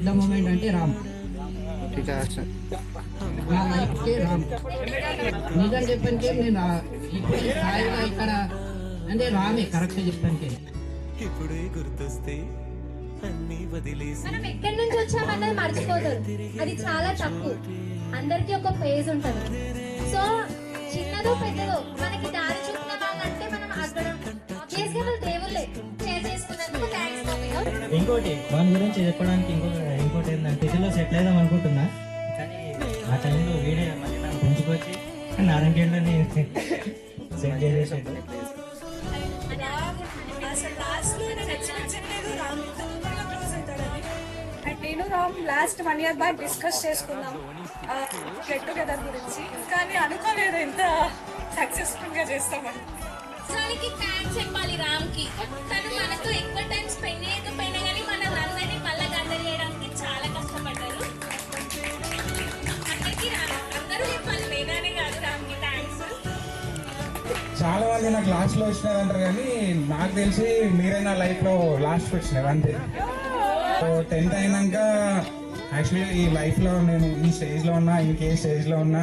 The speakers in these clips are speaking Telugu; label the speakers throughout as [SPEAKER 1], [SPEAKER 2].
[SPEAKER 1] పెద్ద మూమెంట్ అంటే రామ్. నా లైఫ్కే రామ్. నిజం చెప్పానికే నేను ఇప్పుడు ఈ స్థాయిగా ఇక్కడ అంటే రామే కరెక్ట్ చెప్పానికే.
[SPEAKER 2] ఇప్పుడే గుర్తొస్తే అన్ని వదిలేసి
[SPEAKER 3] మనం ఎక్కడి నుంచి వచ్చామన్నది మర్చిపోతారు. అది చాలా తప్పు. అందరికి ఒక ఫేజ్ ఉంటది. సో చిన్నదో పెద్దదో మనకి దారి చూపిన వాళ్ళంటే మనం అక్కడ చేసే వాళ్ళు దేవుళ్ళే. షేర్ చేసుకున్నందుకు థ్యాంక్స్ మమ్మీ.
[SPEAKER 4] ఇంకోటి దాని గురించి చెప్పడానికి ఇంకోటి ఏంటంటే సిటీలో సెటిల్ అయిదాం అనుకుంటున్నా, కానీ ఆ టైంలో వీడే మళ్ళీ నాకు పెంచుకొచ్చి నారాయణగేళ్ళని సెట్ చేసేసాడు.
[SPEAKER 5] నేను Ram last 1 year back discuss చేసుకున్నాం గెట్ టుగెదర్ గురించి, కానీ అనుకోలేదు ఎంత సక్సెస్ఫుల్ గా చేస్తామని.
[SPEAKER 3] దానికి థ్యాంక్స్ చెప్పాలి రామ్ కి. తను మనతో ఎక్కువ టైం స్పెండ్ చేయకపోయినా కానీ మన అందరినీ మళ్ళా గందర చేయడానికి చాలా కష్టపడ్డారు. అందరికీ అందరూ చెప్పాలి, నేనే కాదు రామ్ కి థ్యాంక్స్.
[SPEAKER 6] చాలా మంది నాకు లాస్ట్ లో వచ్చినారంటారు, కానీ నాకు తెలిసి మీరే నా లైఫ్ లో లాస్ట్ వచ్చినారు అంతే. సో 10th అయినాక యాక్చువల్లీ ఈ లైఫ్ లో నేను ఈ స్టేజ్ లో ఉన్నా, ఇంకే స్టేజ్ లో ఉన్నా,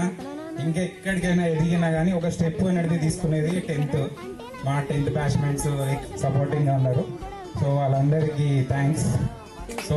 [SPEAKER 6] ఇంకెక్కడికైనా ఎదిగినా కానీ ఒక స్టెప్ అనేది తీసుకునేది 10th. మా 10th బ్యాచ్మెంట్స్ సపోర్టింగ్ గా ఉన్నారు. సో వాళ్ళందరికీ థ్యాంక్స్. సో